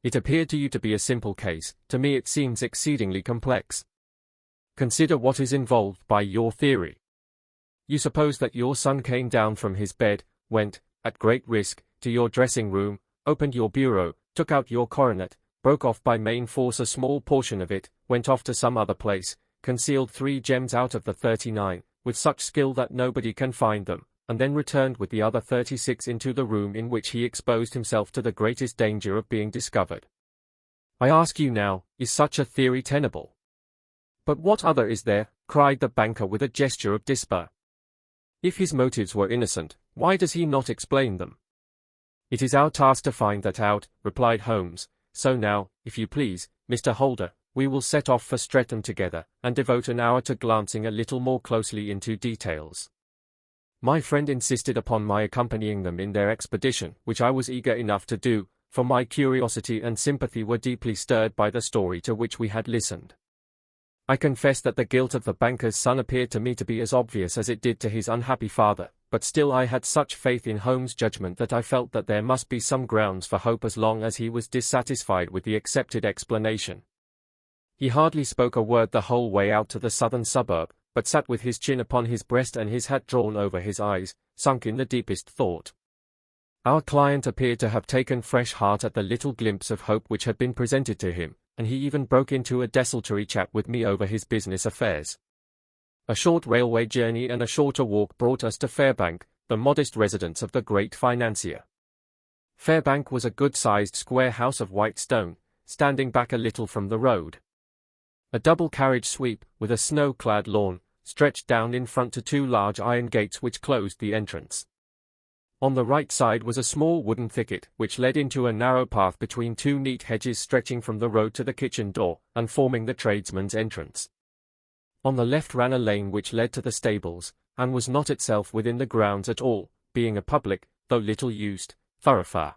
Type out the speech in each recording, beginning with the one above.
It appeared to you to be a simple case, to me it seems exceedingly complex. Consider what is involved by your theory. You suppose that your son came down from his bed, went, at great risk, to your dressing room, opened your bureau, took out your coronet, broke off by main force a small portion of it, went off to some other place, concealed 3 gems out of the 39, with such skill that nobody can find them, and then returned with the other 36 into the room in which he exposed himself to the greatest danger of being discovered. I ask you now, is such a theory tenable? But what other is there? Cried the banker with a gesture of despair. If his motives were innocent, why does he not explain them? It is our task to find that out, replied Holmes. So now, if you please, Mr. Holder, we will set off for Streatham together, and devote an hour to glancing a little more closely into details. My friend insisted upon my accompanying them in their expedition, which I was eager enough to do, for my curiosity and sympathy were deeply stirred by the story to which we had listened. I confess that the guilt of the banker's son appeared to me to be as obvious as it did to his unhappy father, but still I had such faith in Holmes' judgment that I felt that there must be some grounds for hope as long as he was dissatisfied with the accepted explanation. He hardly spoke a word the whole way out to the southern suburb, but sat with his chin upon his breast and his hat drawn over his eyes, sunk in the deepest thought. Our client appeared to have taken fresh heart at the little glimpse of hope which had been presented to him, and he even broke into a desultory chat with me over his business affairs. A short railway journey and a shorter walk brought us to Fairbank, the modest residence of the great financier. Fairbank was a good-sized square house of white stone, standing back a little from the road. A double carriage sweep, with a snow-clad lawn, stretched down in front to 2 large iron gates which closed the entrance. On the right side was a small wooden thicket, which led into a narrow path between 2 neat hedges stretching from the road to the kitchen door, and forming the tradesman's entrance. On the left ran a lane which led to the stables, and was not itself within the grounds at all, being a public, though little used, thoroughfare.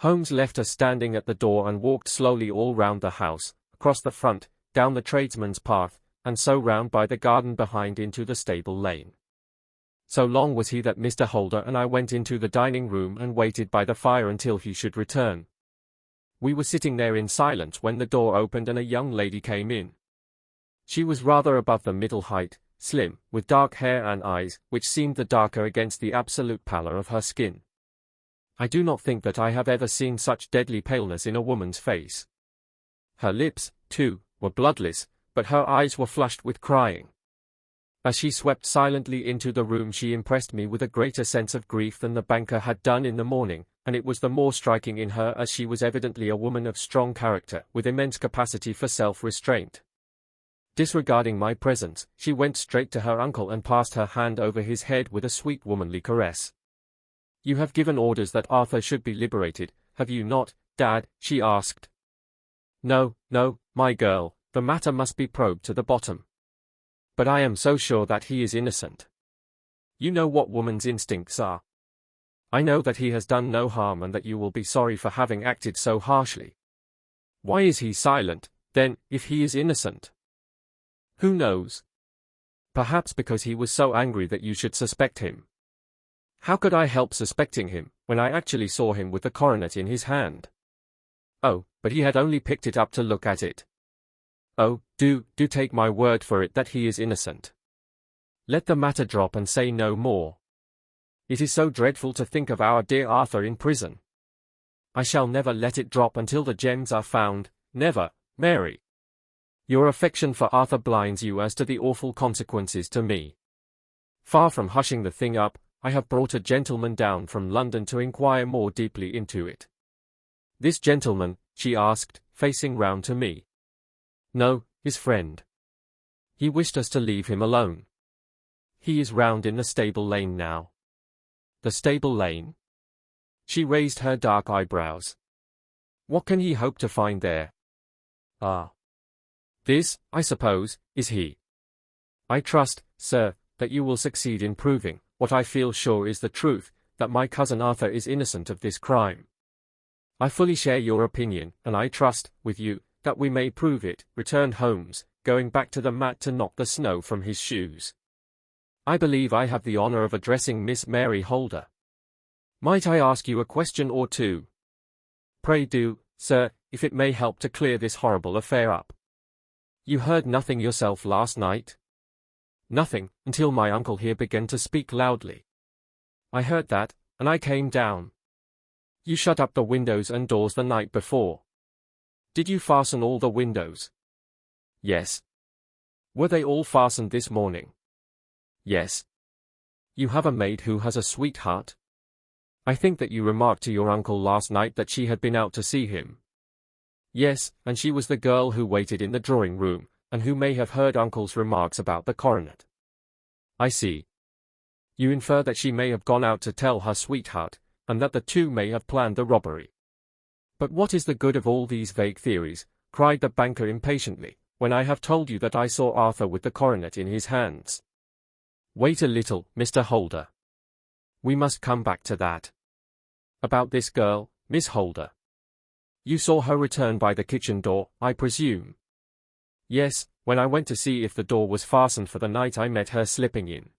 Holmes left us standing at the door and walked slowly all round the house, across the front, down the tradesman's path, and so round by the garden behind into the stable lane. So long was he that Mr. Holder and I went into the dining room and waited by the fire until he should return. We were sitting there in silence when the door opened and a young lady came in. She was rather above the middle height, slim, with dark hair and eyes, which seemed the darker against the absolute pallor of her skin. I do not think that I have ever seen such deadly paleness in a woman's face. Her lips, too, were bloodless, but her eyes were flushed with crying. As she swept silently into the room she impressed me with a greater sense of grief than the banker had done in the morning, and it was the more striking in her as she was evidently a woman of strong character, with immense capacity for self-restraint. Disregarding my presence, she went straight to her uncle and passed her hand over his head with a sweet womanly caress. "You have given orders that Arthur should be liberated, have you not, Dad?" she asked. "No, no, my girl, the matter must be probed to the bottom. But I am so sure that he is innocent. You know what woman's instincts are. I know that he has done no harm and that you will be sorry for having acted so harshly. Why is he silent, then, if he is innocent? Who knows? Perhaps because he was so angry that you should suspect him. How could I help suspecting him, when I actually saw him with the coronet in his hand? Oh, but he had only picked it up to look at it. Oh, do take my word for it that he is innocent. Let the matter drop and say no more. It is so dreadful to think of our dear Arthur in prison. I shall never let it drop until the gems are found, never, Mary. Your affection for Arthur blinds you as to the awful consequences to me. Far from hushing the thing up, I have brought a gentleman down from London to inquire more deeply into it." "This gentleman?" she asked, facing round to me. "No, his friend. He wished us to leave him alone. He is round in the stable lane now." "The stable lane?" She raised her dark eyebrows. "What can he hope to find there?" "Ah. This, I suppose, is he. I trust, sir, that you will succeed in proving, what I feel sure is the truth, that my cousin Arthur is innocent of this crime. I fully share your opinion, and I trust, with you, that we may prove it," returned Holmes, going back to the mat to knock the snow from his shoes. "I believe I have the honor of addressing Miss Mary Holder. Might I ask you a question or two?" "Pray do, sir, if it may help to clear this horrible affair up. You heard nothing yourself last night? Nothing, until my uncle here began to speak loudly. I heard that, and I came down. You shut up the windows and doors the night before. Did you fasten all the windows? Yes. Were they all fastened this morning? Yes. You have a maid who has a sweetheart? I think that you remarked to your uncle last night that she had been out to see him. Yes, and she was the girl who waited in the drawing room, and who may have heard uncle's remarks about the coronet. I see. You infer that she may have gone out to tell her sweetheart, and that the two may have planned the robbery. But what is the good of all these vague theories, cried the banker impatiently, when I have told you that I saw Arthur with the coronet in his hands? Wait a little, Mr. Holder. We must come back to that. About this girl, Miss Holder. You saw her return by the kitchen door, I presume? Yes, when I went to see if the door was fastened for the night I met her slipping in.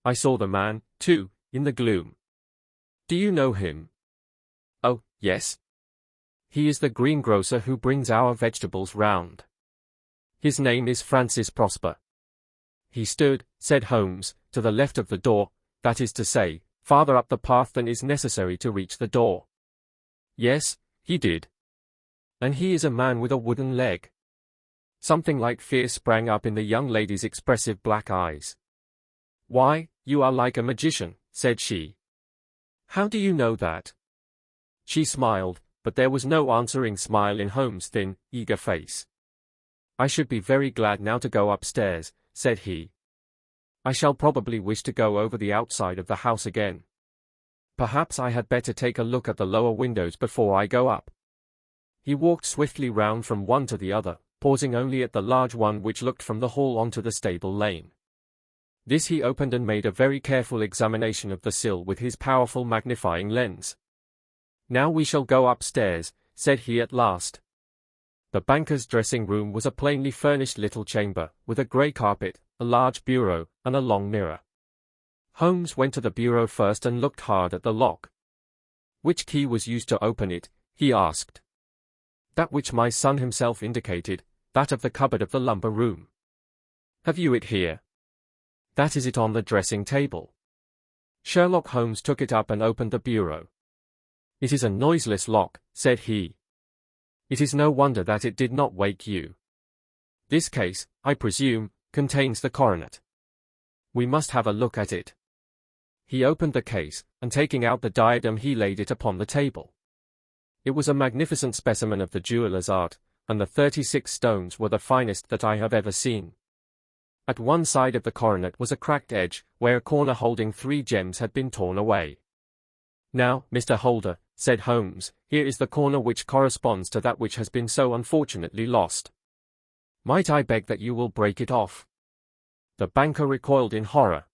I saw the man, too, in the gloom. Do you know him? Oh, yes. He is the greengrocer who brings our vegetables round. His name is Francis Prosper. He stood, said Holmes, to the left of the door, that is to say, farther up the path than is necessary to reach the door. Yes, he did. And he is a man with a wooden leg. Something like fear sprang up in the young lady's expressive black eyes. Why, you are like a magician, said she. How do you know that? She smiled, but there was no answering smile in Holmes' thin, eager face. I should be very glad now to go upstairs, said he. I shall probably wish to go over the outside of the house again. Perhaps I had better take a look at the lower windows before I go up. He walked swiftly round from one to the other, pausing only at the large one which looked from the hall onto the stable lane. This he opened and made a very careful examination of the sill with his powerful magnifying lens. Now we shall go upstairs, said he at last. The banker's dressing-room was a plainly furnished little chamber, with a grey carpet, a large bureau, and a long mirror. Holmes went to the bureau first and looked hard at the lock. Which key was used to open it? He asked. That which my son himself indicated, that of the cupboard of the lumber room. Have you it here? That is it on the dressing table. Sherlock Holmes took it up and opened the bureau. It is a noiseless lock, said he. It is no wonder that it did not wake you. This case, I presume, contains the coronet. We must have a look at it. He opened the case, and taking out the diadem he laid it upon the table. It was a magnificent specimen of the jeweller's art, and the 36 stones were the finest that I have ever seen. At one side of the coronet was a cracked edge, where a corner holding 3 gems had been torn away. Now, Mr. Holder, said Holmes, here is the corner which corresponds to that which has been so unfortunately lost. Might I beg that you will break it off? The banker recoiled in horror.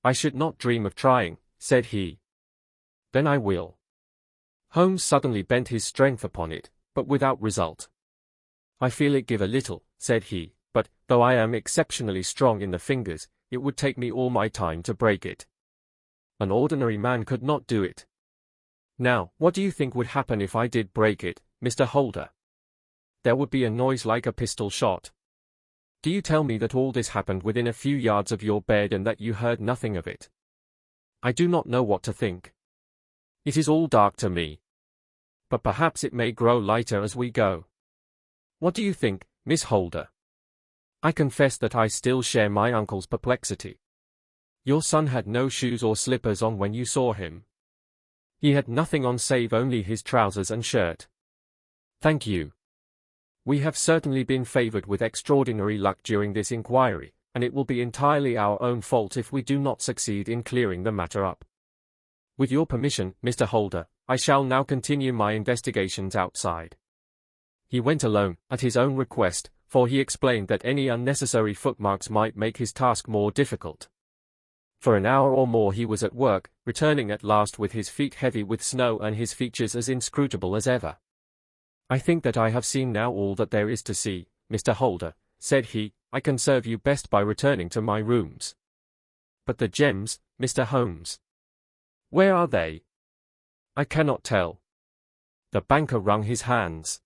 I should not dream of trying, said he. Then I will. Holmes suddenly bent his strength upon it, but without result. I feel it give a little, said he, but, though I am exceptionally strong in the fingers, it would take me all my time to break it. An ordinary man could not do it. Now, what do you think would happen if I did break it, Mr. Holder? There would be a noise like a pistol shot. Do you tell me that all this happened within a few yards of your bed and that you heard nothing of it? I do not know what to think. It is all dark to me. But perhaps it may grow lighter as we go. What do you think, Miss Holder? I confess that I still share my uncle's perplexity. Your son had no shoes or slippers on when you saw him. He had nothing on save only his trousers and shirt. Thank you. We have certainly been favored with extraordinary luck during this inquiry, and it will be entirely our own fault if we do not succeed in clearing the matter up. With your permission, Mr. Holder, I shall now continue my investigations outside. He went alone, at his own request, for he explained that any unnecessary footmarks might make his task more difficult. For an hour or more he was at work, returning at last with his feet heavy with snow and his features as inscrutable as ever. I think that I have seen now all that there is to see, Mr. Holder, said he. I can serve you best by returning to my rooms. But the gems, Mr. Holmes? Where are they? I cannot tell. The banker wrung his hands.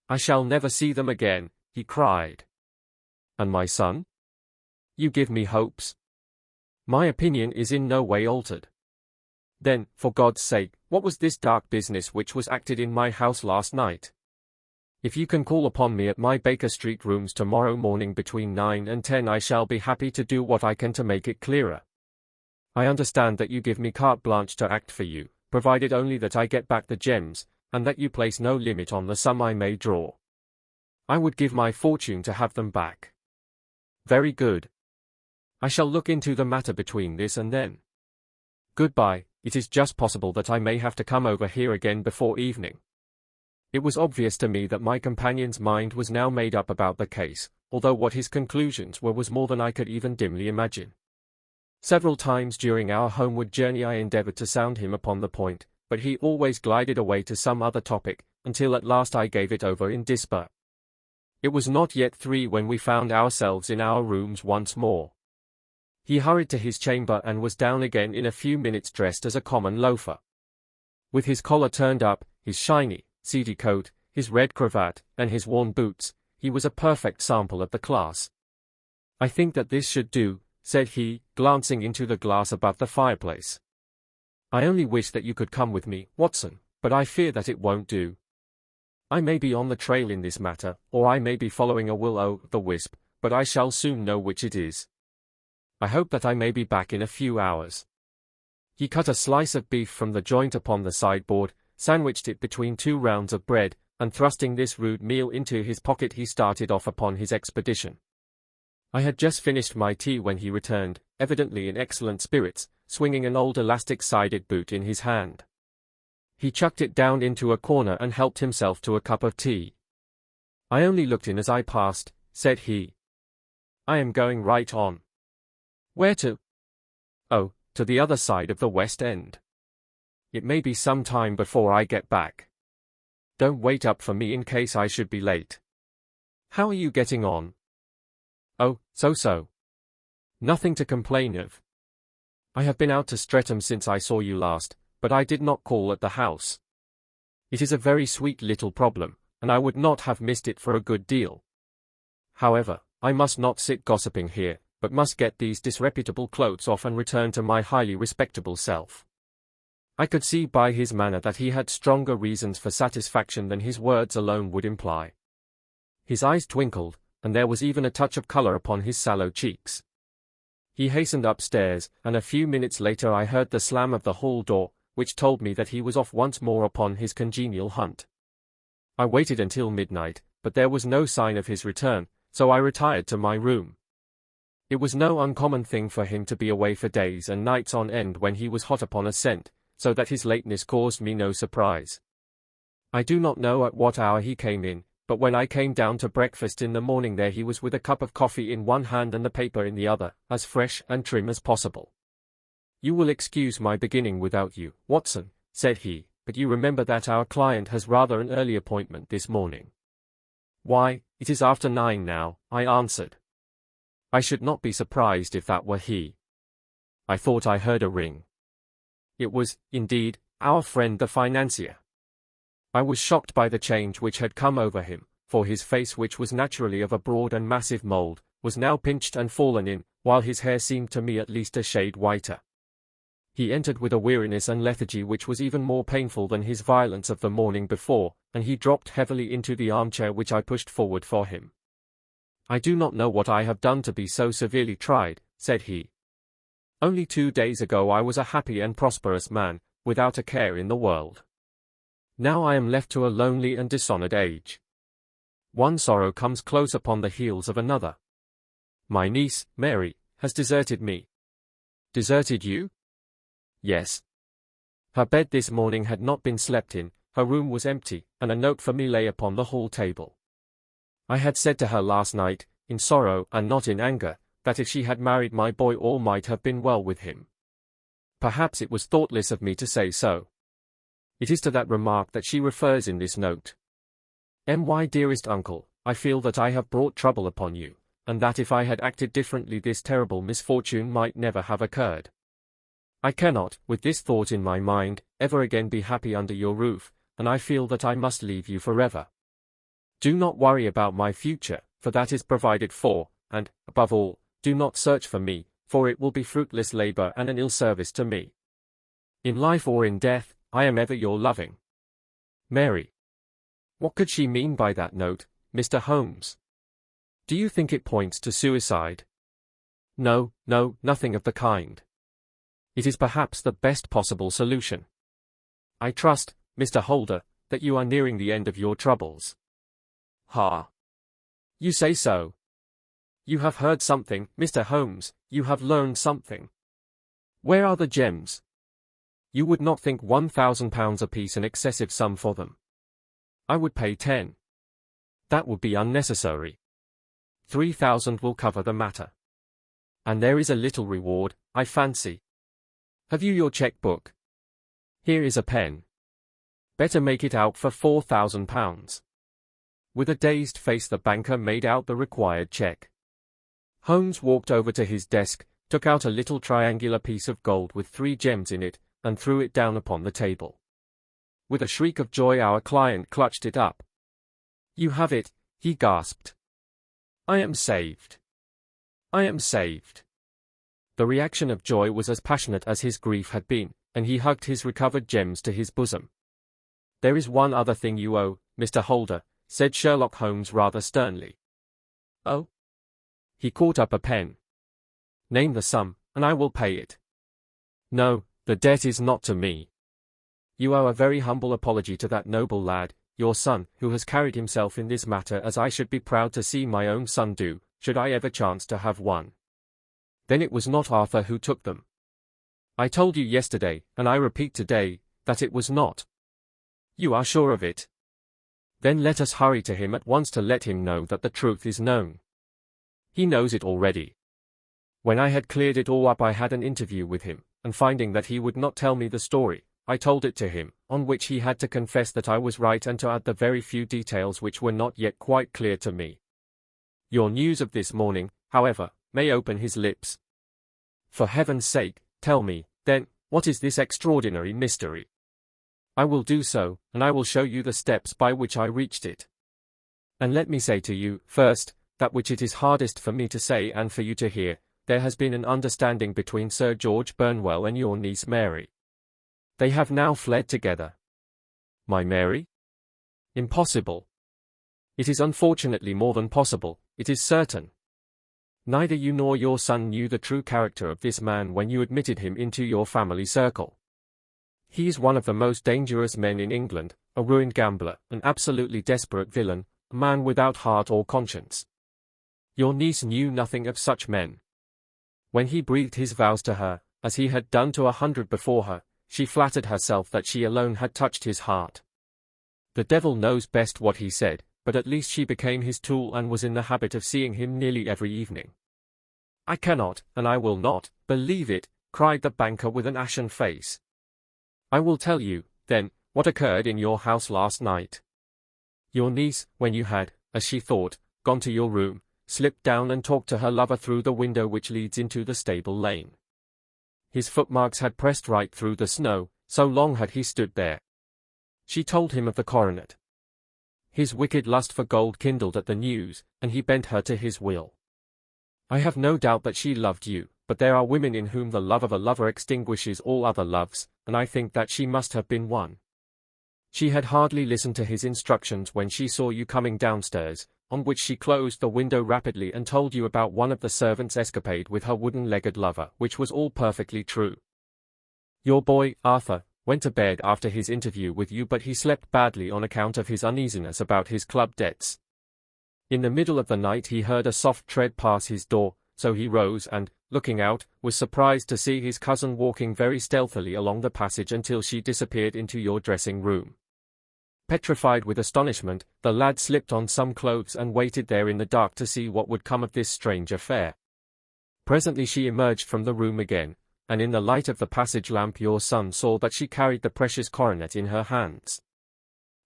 "I shall never see them again," he cried. "And my son? You give me hopes. My opinion is in no way altered. Then, for God's sake, what was this dark business which was acted in my house last night? If you can call upon me at my Baker Street rooms tomorrow morning between 9 and 10, I shall be happy to do what I can to make it clearer. I understand that you give me carte blanche to act for you, provided only that I get back the gems, and that you place no limit on the sum I may draw. I would give my fortune to have them back." "Very good. I shall look into the matter between this and then. Goodbye. It is just possible that I may have to come over here again before evening." It was obvious to me that my companion's mind was now made up about the case, although what his conclusions were was more than I could even dimly imagine. Several times during our homeward journey I endeavored to sound him upon the point, but he always glided away to some other topic, until at last I gave it over in despair. It was not yet 3 when we found ourselves in our rooms once more. He hurried to his chamber and was down again in a few minutes dressed as a common loafer. With his collar turned up, his shiny, seedy coat, his red cravat, and his worn boots, he was a perfect sample of the class. "I think that this should do," said he, glancing into the glass above the fireplace. "I only wish that you could come with me, Watson, but I fear that it won't do. I may be on the trail in this matter, or I may be following a will-o'-the-wisp, but I shall soon know which it is. I hope that I may be back in a few hours." He cut a slice of beef from the joint upon the sideboard, sandwiched it between 2 rounds of bread, and thrusting this rude meal into his pocket he started off upon his expedition. I had just finished my tea when he returned, evidently in excellent spirits, swinging an old elastic-sided boot in his hand. He chucked it down into a corner and helped himself to a cup of tea. "I only looked in as I passed," said he. "I am going right on." "Where to?" "Oh, to the other side of the West End. It may be some time before I get back. Don't wait up for me in case I should be late. How are you getting on?" "Oh, so-so. Nothing to complain of. I have been out to Streatham since I saw you last, but I did not call at the house. It is a very sweet little problem, and I would not have missed it for a good deal. However, I must not sit gossiping here, but must get these disreputable clothes off and return to my highly respectable self." I could see by his manner that he had stronger reasons for satisfaction than his words alone would imply. His eyes twinkled, and there was even a touch of color upon his sallow cheeks. He hastened upstairs, and a few minutes later I heard the slam of the hall door, which told me that he was off once more upon his congenial hunt. I waited until midnight, but there was no sign of his return, so I retired to my room. It was no uncommon thing for him to be away for days and nights on end when he was hot upon a scent, so that his lateness caused me no surprise. I do not know at what hour he came in, but when I came down to breakfast in the morning there he was with a cup of coffee in one hand and the paper in the other, as fresh and trim as possible. "You will excuse my beginning without you, Watson," said he, "but you remember that our client has rather an early appointment this morning." "Why, it is after 9 now," I answered. "I should not be surprised if that were he. I thought I heard a ring." It was, indeed, our friend the financier. I was shocked by the change which had come over him, for his face, which was naturally of a broad and massive mold, was now pinched and fallen in, while his hair seemed to me at least a shade whiter. He entered with a weariness and lethargy which was even more painful than his violence of the morning before, and he dropped heavily into the armchair which I pushed forward for him. "I do not know what I have done to be so severely tried," said he. "Only 2 days ago I was a happy and prosperous man, without a care in the world. Now I am left to a lonely and dishonored age. One sorrow comes close upon the heels of another. My niece, Mary, has deserted me." "Deserted you?" "Yes. Her bed this morning had not been slept in, her room was empty, and a note for me lay upon the hall table. I had said to her last night, in sorrow and not in anger, that if she had married my boy all might have been well with him. Perhaps it was thoughtless of me to say so. It is to that remark that she refers in this note. My dearest uncle, I feel that I have brought trouble upon you, and that if I had acted differently this terrible misfortune might never have occurred. I cannot, with this thought in my mind, ever again be happy under your roof, and I feel that I must leave you forever. Do not worry about my future, for that is provided for, and, above all, do not search for me, for it will be fruitless labor and an ill service to me. In life or in death, I am ever your loving Mary. What could she mean by that note, Mr. Holmes? Do you think it points to suicide? No, no, nothing of the kind. It is perhaps the best possible solution. I trust, Mr. Holder, that you are nearing the end of your troubles. Ha! You say so. You have heard something, Mr. Holmes, you have learned something. Where are the gems? You would not think £1,000 apiece an excessive sum for them. I would pay 10. That would be unnecessary. 3,000 will cover the matter. And there is a little reward, I fancy. Have you your cheque-book? Here is a pen. Better make it out for £4,000. With a dazed face the banker made out the required cheque. Holmes walked over to his desk, took out a little triangular piece of gold with 3 gems in it, and threw it down upon the table. With a shriek of joy our client clutched it up. You have it, he gasped. I am saved. I am saved. The reaction of joy was as passionate as his grief had been, and he hugged his recovered gems to his bosom. There is one other thing you owe, Mr. Holder, said Sherlock Holmes rather sternly. Oh? He caught up a pen. Name the sum, and I will pay it. No, the debt is not to me. You owe a very humble apology to that noble lad, your son, who has carried himself in this matter as I should be proud to see my own son do, should I ever chance to have one. Then it was not Arthur who took them. I told you yesterday, and I repeat today, that it was not. You are sure of it? Then let us hurry to him at once to let him know that the truth is known. He knows it already. When I had cleared it all up I had an interview with him, and finding that he would not tell me the story, I told it to him, on which he had to confess that I was right and to add the very few details which were not yet quite clear to me. Your news of this morning, however, may open his lips. For heaven's sake, tell me, then, what is this extraordinary mystery? I will do so, and I will show you the steps by which I reached it. And let me say to you, first, that which it is hardest for me to say and for you to hear, there has been an understanding between Sir George Burnwell and your niece Mary. They have now fled together. My Mary? Impossible. It is unfortunately more than possible, it is certain. Neither you nor your son knew the true character of this man when you admitted him into your family circle. He is one of the most dangerous men in England, a ruined gambler, an absolutely desperate villain, a man without heart or conscience. Your niece knew nothing of such men. When he breathed his vows to her, as he had done to 100 before her, she flattered herself that she alone had touched his heart. The devil knows best what he said, but at least she became his tool and was in the habit of seeing him nearly every evening. I cannot, and I will not, believe it, cried the banker with an ashen face. I will tell you, then, what occurred in your house last night. Your niece, when you had, as she thought, gone to your room, slipped down and talked to her lover through the window which leads into the stable lane. His footmarks had pressed right through the snow, so long had he stood there. She told him of the coronet. His wicked lust for gold kindled at the news, and he bent her to his will. I have no doubt that she loved you, but there are women in whom the love of a lover extinguishes all other loves, and I think that she must have been one. She had hardly listened to his instructions when she saw you coming downstairs, on which she closed the window rapidly and told you about one of the servants' escapade with her wooden-legged lover, which was all perfectly true. Your boy, Arthur, went to bed after his interview with you, but he slept badly on account of his uneasiness about his club debts. In the middle of the night he heard a soft tread pass his door, so he rose and, looking out, was surprised to see his cousin walking very stealthily along the passage until she disappeared into your dressing-room. Petrified with astonishment, the lad slipped on some clothes and waited there in the dark to see what would come of this strange affair. Presently she emerged from the room again, and in the light of the passage lamp your son saw that she carried the precious coronet in her hands.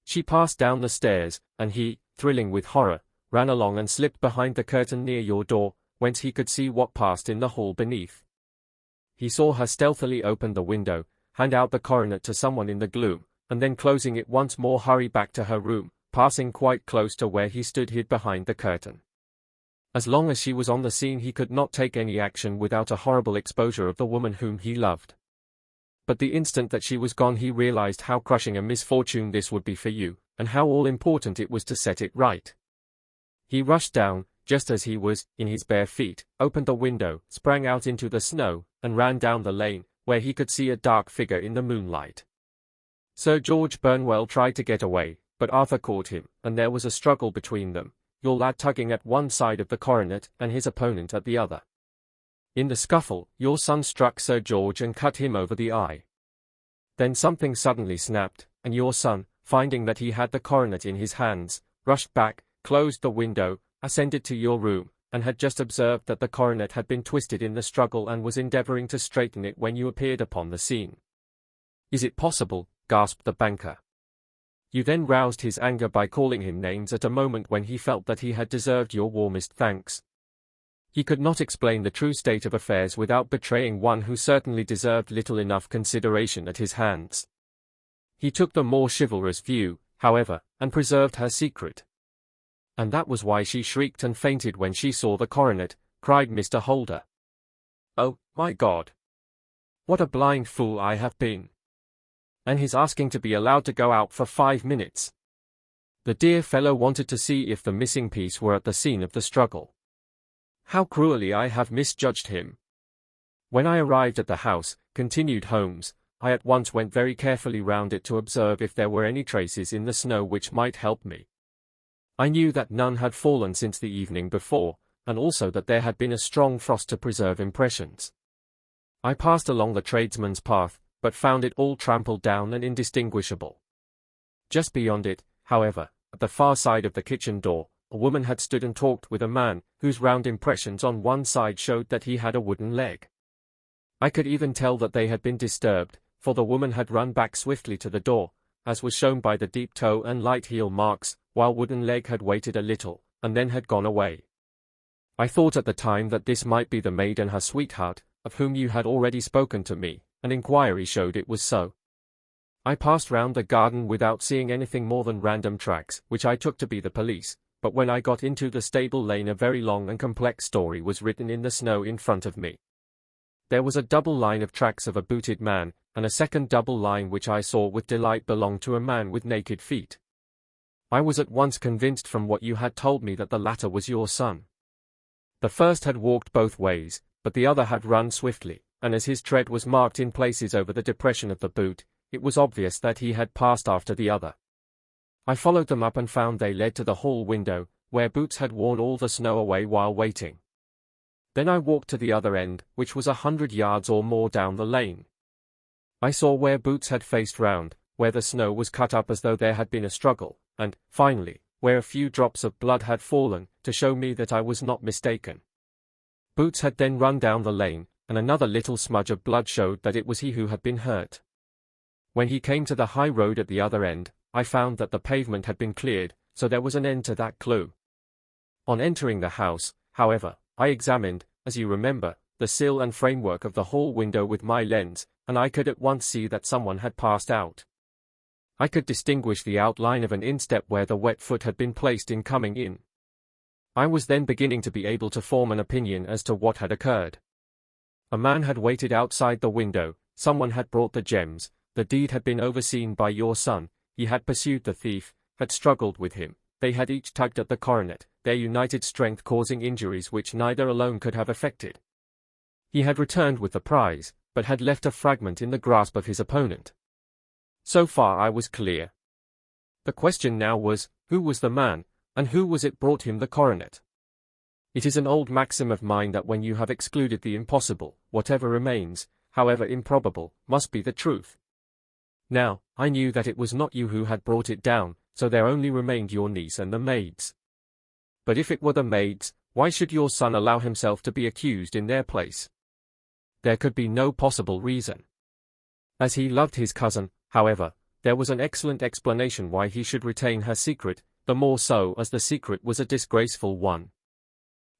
She passed down the stairs, and he, thrilling with horror, ran along and slipped behind the curtain near your door, whence he could see what passed in the hall beneath. He saw her stealthily open the window, hand out the coronet to someone in the gloom, and then closing it once more hurry back to her room, passing quite close to where he stood hid behind the curtain. As long as she was on the scene he could not take any action without a horrible exposure of the woman whom he loved. But the instant that she was gone he realized how crushing a misfortune this would be for you, and how all-important it was to set it right. He rushed down, just as he was, in his bare feet, opened the window, sprang out into the snow, and ran down the lane, where he could see a dark figure in the moonlight. Sir George Burnwell tried to get away, but Arthur caught him, and there was a struggle between them, your lad tugging at one side of the coronet and his opponent at the other. In the scuffle, your son struck Sir George and cut him over the eye. Then something suddenly snapped, and your son, finding that he had the coronet in his hands, rushed back, closed the window, ascended to your room, and had just observed that the coronet had been twisted in the struggle and was endeavoring to straighten it when you appeared upon the scene. "Is it possible?" gasped the banker. You then roused his anger by calling him names at a moment when he felt that he had deserved your warmest thanks. He could not explain the true state of affairs without betraying one who certainly deserved little enough consideration at his hands. He took the more chivalrous view, however, and preserved her secret. "And that was why she shrieked and fainted when she saw the coronet," cried Mr. Holder. "Oh, my God! What a blind fool I have been! And his asking to be allowed to go out for 5 minutes. The dear fellow wanted to see if the missing piece were at the scene of the struggle. How cruelly I have misjudged him. When I arrived at the house," continued Holmes, "I at once went very carefully round it to observe if there were any traces in the snow which might help me. I knew that none had fallen since the evening before, and also that there had been a strong frost to preserve impressions. I passed along the tradesman's path, but found it all trampled down and indistinguishable. Just beyond it, however, at the far side of the kitchen door, a woman had stood and talked with a man, whose round impressions on one side showed that he had a wooden leg. I could even tell that they had been disturbed, for the woman had run back swiftly to the door, as was shown by the deep toe and light heel marks, while wooden leg had waited a little, and then had gone away. I thought at the time that this might be the maid and her sweetheart, of whom you had already spoken to me, and inquiry showed it was so. I passed round the garden without seeing anything more than random tracks, which I took to be the police, but when I got into the stable lane a very long and complex story was written in the snow in front of me. There was a double line of tracks of a booted man, and a second double line which I saw with delight belonged to a man with naked feet. I was at once convinced from what you had told me that the latter was your son. The first had walked both ways, but the other had run swiftly, and as his tread was marked in places over the depression of the boot, it was obvious that he had passed after the other. I followed them up and found they led to the hall window, where Boots had worn all the snow away while waiting. Then I walked to the other end, which was 100 yards or more down the lane. I saw where Boots had faced round, where the snow was cut up as though there had been a struggle, and, finally, where a few drops of blood had fallen, to show me that I was not mistaken. Boots had then run down the lane, and another little smudge of blood showed that it was he who had been hurt. When he came to the high road at the other end, I found that the pavement had been cleared, so there was an end to that clue. On entering the house, however, I examined, as you remember, the sill and framework of the hall window with my lens, and I could at once see that someone had passed out. I could distinguish the outline of an instep where the wet foot had been placed in coming in. I was then beginning to be able to form an opinion as to what had occurred. A man had waited outside the window, someone had brought the gems, the deed had been overseen by your son, he had pursued the thief, had struggled with him, they had each tugged at the coronet, their united strength causing injuries which neither alone could have effected. He had returned with the prize, but had left a fragment in the grasp of his opponent. So far I was clear. The question now was, who was the man, and who was it brought him the coronet? It is an old maxim of mine that when you have excluded the impossible, whatever remains, however improbable, must be the truth. Now, I knew that it was not you who had brought it down, so there only remained your niece and the maids. But if it were the maids, why should your son allow himself to be accused in their place? There could be no possible reason. As he loved his cousin, however, there was an excellent explanation why he should retain her secret, the more so as the secret was a disgraceful one.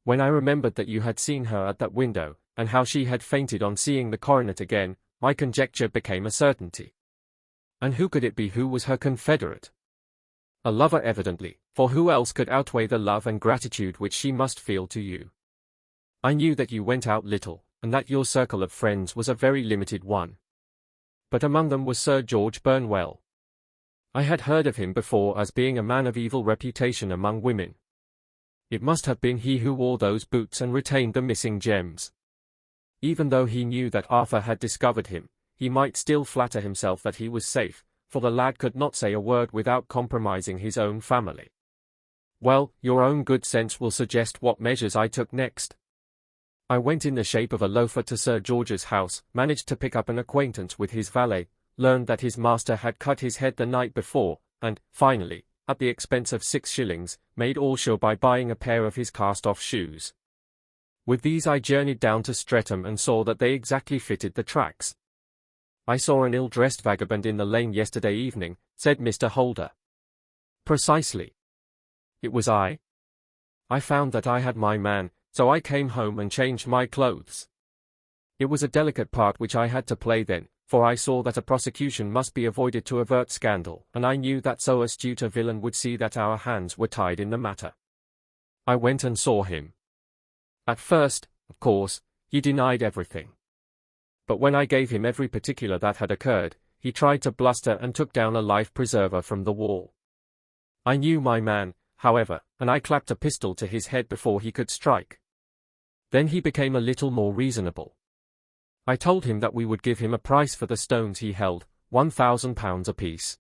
When I remembered that you had seen her at that window, and how she had fainted on seeing the coronet again, my conjecture became a certainty. And who could it be who was her confederate? A lover evidently, for who else could outweigh the love and gratitude which she must feel to you? I knew that you went out little, and that your circle of friends was a very limited one. But among them was Sir George Burnwell. I had heard of him before as being a man of evil reputation among women. It must have been he who wore those boots and retained the missing gems. Even though he knew that Arthur had discovered him, he might still flatter himself that he was safe, for the lad could not say a word without compromising his own family. Well, your own good sense will suggest what measures I took next. I went in the shape of a loafer to Sir George's house, managed to pick up an acquaintance with his valet, learned that his master had cut his head the night before, and, finally, at the expense of 6 shillings, made all sure by buying a pair of his cast-off shoes. With these I journeyed down to Streatham and saw that they exactly fitted the tracks. I saw an ill-dressed vagabond in the lane yesterday evening, said Mr. Holder. Precisely. It was I. I found that I had my man, so I came home and changed my clothes. It was a delicate part which I had to play then, for I saw that a prosecution must be avoided to avert scandal, and I knew that so astute a villain would see that our hands were tied in the matter. I went and saw him. At first, of course, he denied everything. But when I gave him every particular that had occurred, he tried to bluster and took down a life-preserver from the wall. I knew my man, however, and I clapped a pistol to his head before he could strike. Then he became a little more reasonable. I told him that we would give him a price for the stones he held, £1,000 apiece.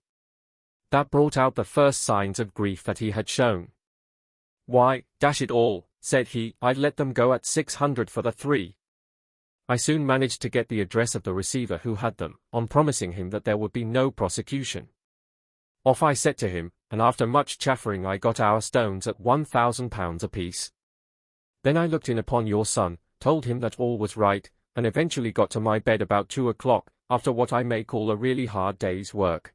That brought out the first signs of grief that he had shown. Why, dash it all, said he, I'd let them go at 600 for the 3. I soon managed to get the address of the receiver who had them, on promising him that there would be no prosecution. Off I set to him, and after much chaffering I got our stones at £1,000 apiece. Then I looked in upon your son, told him that all was right, and eventually got to my bed about 2 o'clock, after what I may call a really hard day's work.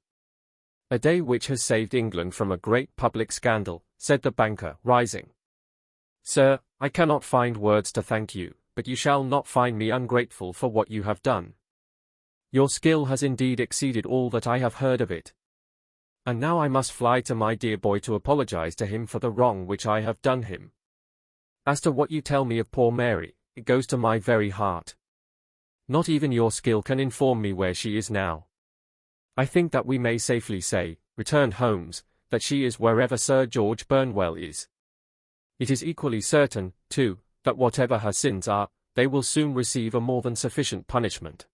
A day which has saved England from a great public scandal, said the banker, rising. Sir, I cannot find words to thank you, but you shall not find me ungrateful for what you have done. Your skill has indeed exceeded all that I have heard of it. And now I must fly to my dear boy to apologize to him for the wrong which I have done him. As to what you tell me of poor Mary, it goes to my very heart. Not even your skill can inform me where she is now. I think that we may safely say, returned Holmes, that she is wherever Sir George Burnwell is. It is equally certain, too, that whatever her sins are, they will soon receive a more than sufficient punishment.